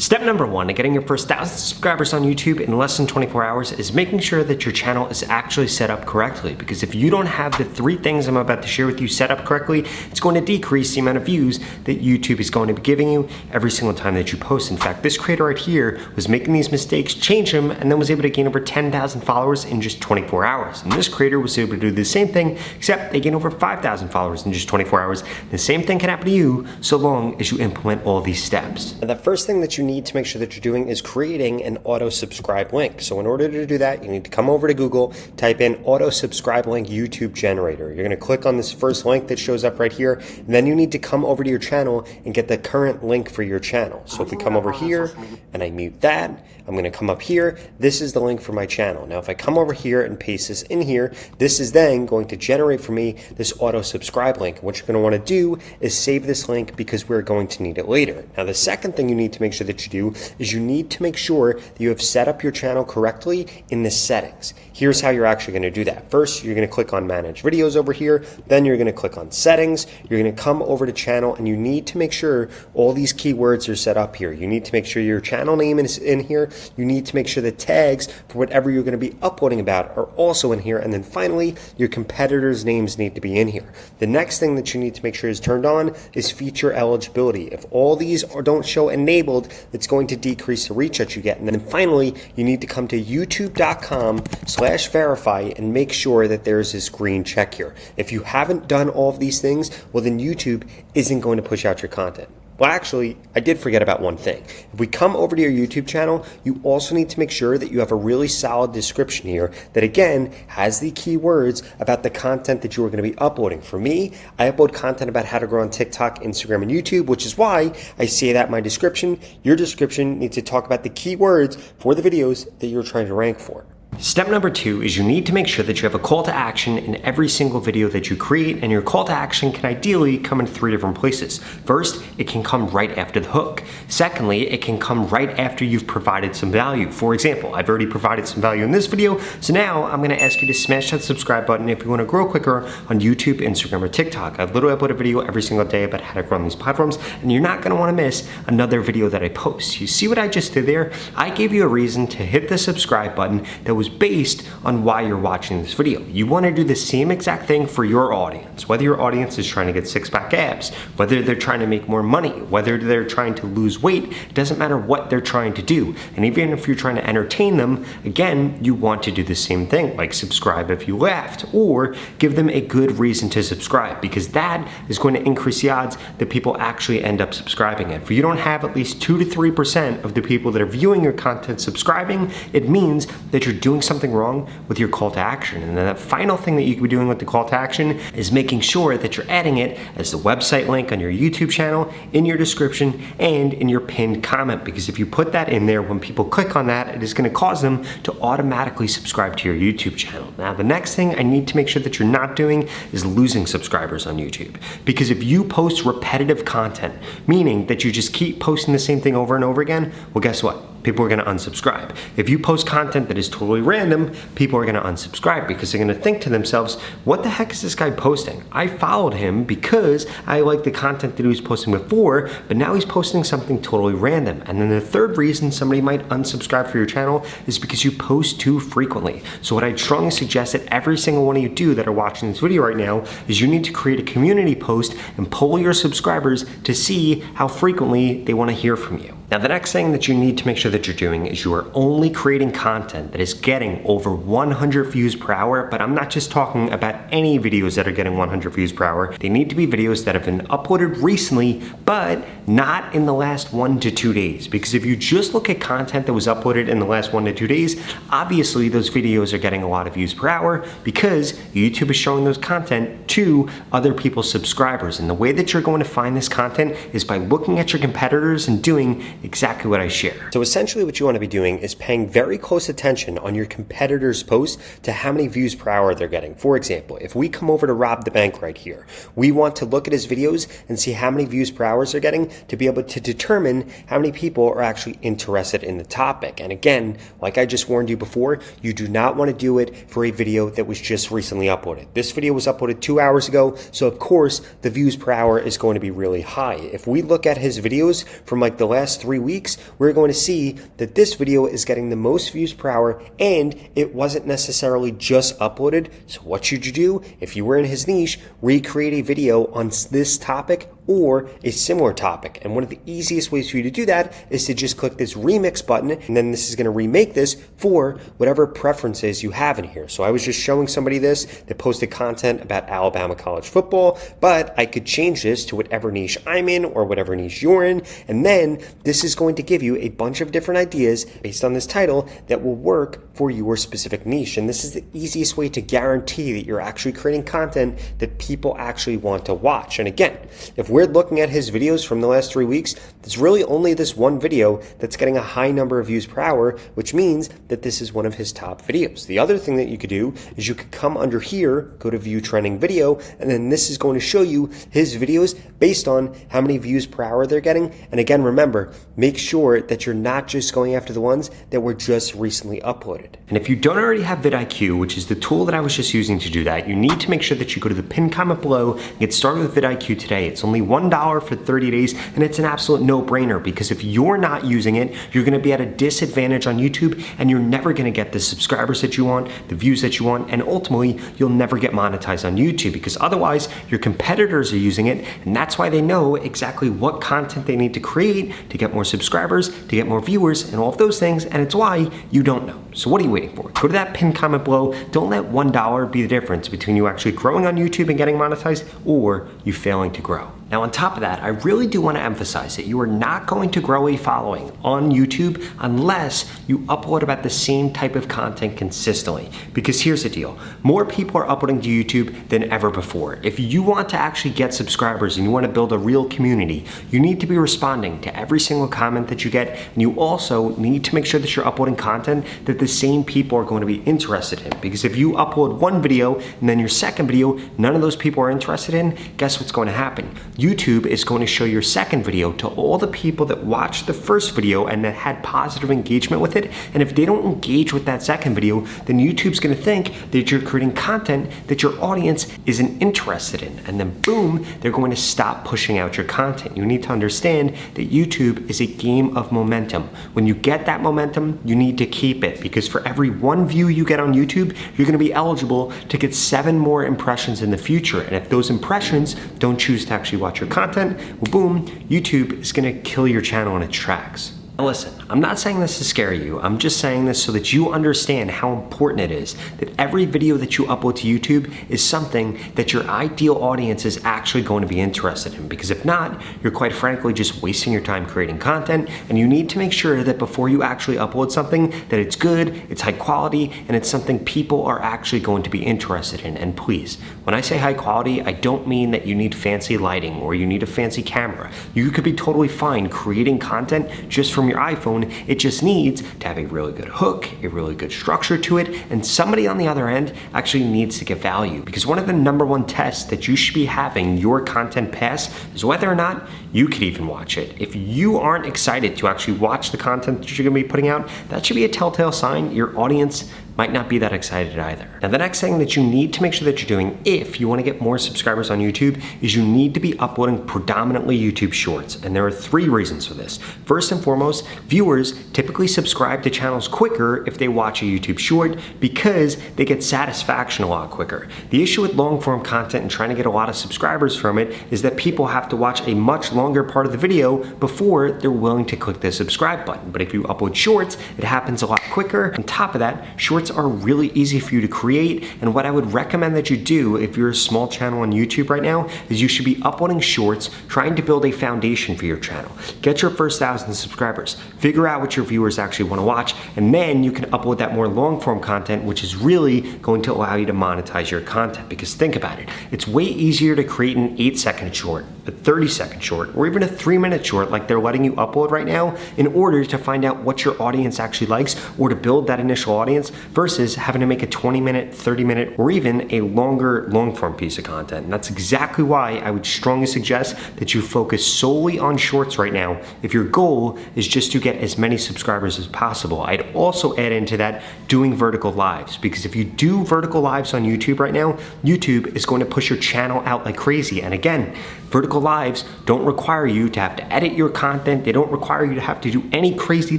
Step number one to getting your first 1,000 subscribers on YouTube in less than 24 hours is making sure that your channel is actually set up correctly. Because if you don't have the 3 things I'm about to share with you set up correctly, it's going to decrease the amount of views that YouTube is going to be giving you every single time that you post. In fact, this creator right here was making these mistakes, changed them, and then was able to gain over 10,000 followers in just 24 hours. And this creator was able to do the same thing, except they gained over 5,000 followers in just 24 hours. The same thing can happen to you so long as you implement all these steps. And the first thing that you need to make sure that you're doing is creating an auto subscribe link. So in order to do that, you need to come over to Google, type in auto subscribe link YouTube generator. You're going to click on this first link that shows up right here, and then you need to come over to your channel and get the current link for your channel. So if we come over here and I mute that, I'm going to come up here. This is the link for my channel. Now if I come over here and paste this in here, this is then going to generate for me this auto subscribe link. What you're going to want to do is save this link because we're going to need it later. Now the second thing you need to make sure that you do is you need to make sure that you have set up your channel correctly in the settings. Here's how you're actually going to do that. First, you're going to click on manage videos over here. Then you're going to click on settings. You're going to come over to channel, and you need to make sure all these keywords are set up here. You need to make sure your channel name is in here. You need to make sure the tags for whatever you're going to be uploading about are also in here. And then finally, your competitors' names need to be in here. The next thing that you need to make sure is turned on is feature eligibility. If all these don't show enabled, it's going to decrease the reach that you get. And then finally, you need to come to youtube.com/verify and make sure that there's this green check here. If you haven't done all of these things, well then YouTube isn't going to push out your content. Well, actually, I did forget about one thing. If we come over to your YouTube channel, you also need to make sure that you have a really solid description here that, again, has the keywords about the content that you are going to be uploading. For me, I upload content about how to grow on TikTok, Instagram, and YouTube, which is why I say that in my description. Your description needs to talk about the keywords for the videos that you're trying to rank for. Step number 2 is you need to make sure that you have a call to action in every single video that you create, and your call to action can ideally come in 3 different places. First, it can come right after the hook. Secondly, it can come right after you've provided some value. For example, I've already provided some value in this video, so now I'm going to ask you to smash that subscribe button if you want to grow quicker on YouTube, Instagram, or TikTok. I literally upload a video every single day about how to grow on these platforms, and you're not going to want to miss another video that I post. You see what I just did there? I gave you a reason to hit the subscribe button that was based on why you're watching this video. You want to do the same exact thing for your audience. Whether your audience is trying to get 6-pack abs, whether they're trying to make more money, whether they're trying to lose weight, it doesn't matter what they're trying to do. And even if you're trying to entertain them, again, you want to do the same thing, like subscribe if you laughed, or give them a good reason to subscribe, because that is going to increase the odds that people actually end up subscribing. If you don't have at least 2 to 3% of the people that are viewing your content subscribing, it means that you're doing something wrong with your call to action. And then the final thing that you could be doing with the call to action is making sure that you're adding it as the website link on your YouTube channel, in your description, and in your pinned comment. Because if you put that in there, when people click on that, it is going to cause them to automatically subscribe to your YouTube channel. Now, the next thing I need to make sure that you're not doing is losing subscribers on YouTube. Because if you post repetitive content, meaning that you just keep posting the same thing over and over again, well, guess what? People are going to unsubscribe. If you post content that is totally random, people are going to unsubscribe because they're going to think to themselves, what the heck is this guy posting? I followed him because I liked the content that he was posting before, but now he's posting something totally random. And then the third reason somebody might unsubscribe for your channel is because you post too frequently. So what I strongly suggest that every single one of you do that are watching this video right now is you need to create a community post and poll your subscribers to see how frequently they want to hear from you. Now, the next thing that you need to make sure that you're doing is you are only creating content that is getting over 100 views per hour, but I'm not just talking about any videos that are getting 100 views per hour. They need to be videos that have been uploaded recently, but not in the last 1 to 2 days. Because if you just look at content that was uploaded in the last 1 to 2 days, obviously those videos are getting a lot of views per hour because YouTube is showing those content to other people's subscribers. And the way that you're going to find this content is by looking at your competitors and doing exactly what I share. So essentially what you want to be doing is paying very close attention on your competitors' posts to how many views per hour they're getting. For example, if we come over to Rob the Bank right here, we want to look at his videos and see how many views per hour they're getting to be able to determine how many people are actually interested in the topic. And again, like I just warned you before, you do not want to do it for a video that was just recently uploaded. This video was uploaded 2 hours ago, so of course the views per hour is going to be really high. If we look at his videos from like the last 3 weeks, we're going to see that this video is getting the most views per hour, and it wasn't necessarily just uploaded. So what should you do? If you were in his niche, recreate a video on this topic or a similar topic. And one of the easiest ways for you to do that is to just click this remix button, and then this is going to remake this for whatever preferences you have in here. So I was just showing somebody this that posted content about Alabama college football, but I could change this to whatever niche I'm in or whatever niche you're in, and then this is going to give you a bunch of different ideas based on this title that will work for your specific niche. And this is the easiest way to guarantee that you're actually creating content that people actually want to watch. And again, if we're looking at his videos from the last 3 weeks, it's really only this one video that's getting a high number of views per hour, which means that this is one of his top videos. The other thing that you could do is you could come under here, go to view trending video, and then this is going to show you his videos based on how many views per hour they're getting. And again, remember, make sure that you're not just going after the ones that were just recently uploaded. And if you don't already have VidIQ, which is the tool that I was just using to do that, you need to make sure that you go to the pinned comment below and get started with VidIQ today. It's only $1 for 30 days, and it's an absolute no-brainer, because if you're not using it, you're gonna be at a disadvantage on YouTube, and you're never gonna get the subscribers that you want, the views that you want, and ultimately, you'll never get monetized on YouTube, because otherwise, your competitors are using it, and that's why they know exactly what content they need to create to get more subscribers, to get more viewers, and all of those things, and it's why you don't know. So what are you waiting for? Go to that pinned comment below. Don't let $1 be the difference between you actually growing on YouTube and getting monetized, or you failing to grow. Now, on top of that, I really do want to emphasize that you are not going to grow a following on YouTube unless you upload about the same type of content consistently. Because here's the deal, more people are uploading to YouTube than ever before. If you want to actually get subscribers and you want to build a real community, you need to be responding to every single comment that you get, and you also need to make sure that you're uploading content that the same people are going to be interested in. Because if you upload one video and then your second video, none of those people are interested in, guess what's going to happen? YouTube is going to show your second video to all the people that watched the first video and that had positive engagement with it. And if they don't engage with that second video, then YouTube's going to think that you're creating content that your audience isn't interested in. And then boom, they're going to stop pushing out your content. You need to understand that YouTube is a game of momentum. When you get that momentum, you need to keep it, because for every one view you get on YouTube, you're going to be eligible to get 7 more impressions in the future. And if those impressions don't choose to actually watch your content, well, boom, YouTube is gonna kill your channel in its tracks. Now listen, I'm not saying this to scare you. I'm just saying this so that you understand how important it is that every video that you upload to YouTube is something that your ideal audience is actually going to be interested in. Because if not, you're quite frankly just wasting your time creating content, and you need to make sure that before you actually upload something, that it's good, it's high quality, and it's something people are actually going to be interested in. And please, when I say high quality, I don't mean that you need fancy lighting or you need a fancy camera. You could be totally fine creating content just from your iPhone. It just needs to have a really good hook, a really good structure to it, and somebody on the other end actually needs to get value. Because one of the #1 tests that you should be having your content pass is whether or not you could even watch it. If you aren't excited to actually watch the content that you're gonna be putting out, that should be a telltale sign your audience might not be that excited either. Now, the next thing that you need to make sure that you're doing if you want to get more subscribers on YouTube is you need to be uploading predominantly YouTube Shorts. And there are 3 reasons for this. First and foremost, viewers typically subscribe to channels quicker if they watch a YouTube Short because they get satisfaction a lot quicker. The issue with long form content and trying to get a lot of subscribers from it is that people have to watch a much longer part of the video before they're willing to click the subscribe button. But if you upload Shorts, it happens a lot quicker. On top of that, Shorts are really easy for you to create, and what I would recommend that you do if you're a small channel on YouTube right now is you should be uploading Shorts, trying to build a foundation for your channel. Get your first 1,000 subscribers, figure out what your viewers actually want to watch, and then you can upload that more long form content, which is really going to allow you to monetize your content. Because think about it, it's way easier to create an 8-second short a 30-second short, or even a 3-minute short like they're letting you upload right now in order to find out what your audience actually likes or to build that initial audience versus having to make a 20-minute, 30-minute, or even a longer long-form piece of content. And that's exactly why I would strongly suggest that you focus solely on shorts right now if your goal is just to get as many subscribers as possible. I'd also add into that doing vertical lives, because if you do vertical lives on YouTube right now, YouTube is going to push your channel out like crazy. And again, vertical lives don't require you to have to edit your content. They don't require you to have to do any crazy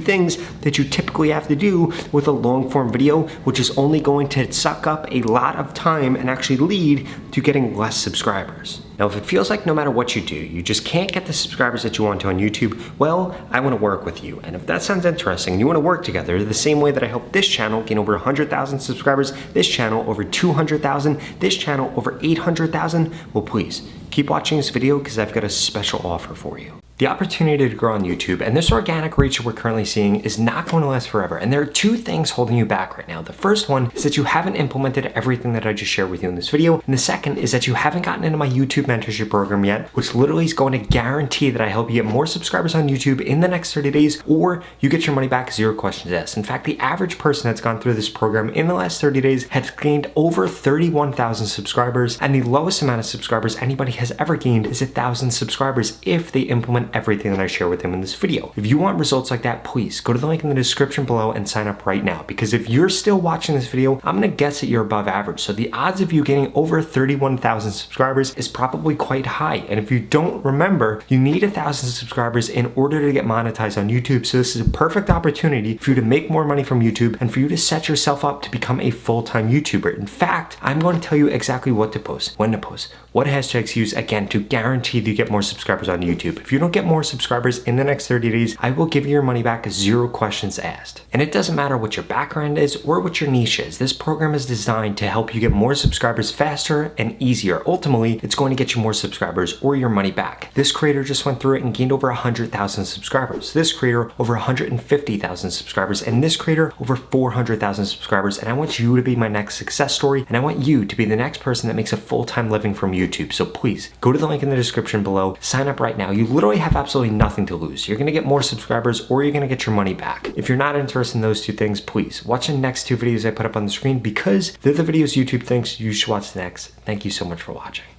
things that you typically have to do with a long form video, which is only going to suck up a lot of time and actually lead to getting less subscribers. Now, if it feels like no matter what you do, you just can't get the subscribers that you want to on YouTube, well, I want to work with you. And if that sounds interesting and you want to work together the same way that I helped this channel gain over 100,000 subscribers, this channel over 200,000, this channel over 800,000, well, please keep watching this video because I've got a special offer for you. The opportunity to grow on YouTube and this organic reach that we're currently seeing is not going to last forever. And there are two things holding you back right now. The first one is that you haven't implemented everything that I just shared with you in this video. And the second is that you haven't gotten into my YouTube mentorship program yet, which literally is going to guarantee that I help you get more subscribers on YouTube in the next 30 days, or you get your money back, 0 questions asked. In fact, the average person that's gone through this program in the last 30 days has gained over 31,000 subscribers. And the lowest amount of subscribers anybody has ever gained is 1,000 subscribers if they implement everything that I share with them in this video. If you want results like that, please go to the link in the description below and sign up right now, because if you're still watching this video, I'm gonna guess that you're above average. So the odds of you getting over 31,000 subscribers is probably quite high. And if you don't remember, you need 1,000 subscribers in order to get monetized on YouTube. So this is a perfect opportunity for you to make more money from YouTube and for you to set yourself up to become a full-time YouTuber. In fact, I'm going to tell you exactly what to post, when to post, what hashtags to use, again, to guarantee that you get more subscribers on YouTube. If you don't get more subscribers in the next 30 days, I will give you your money back, 0 questions asked. And it doesn't matter what your background is or what your niche is. This program is designed to help you get more subscribers faster and easier. Ultimately, it's going to get you more subscribers or your money back. This creator just went through it and gained over 100,000 subscribers. This creator over 150,000 subscribers, and this creator over 400,000 subscribers. And I want you to be my next success story, and I want you to be the next person that makes a full-time living from YouTube. So please go to the link in the description below, sign up right now. You literally have absolutely nothing to lose. You're gonna get more subscribers or you're gonna get your money back. If you're not interested in those two things, please watch the next 2 videos I put up on the screen, because they're the videos YouTube thinks you should watch next. Thank you so much for watching.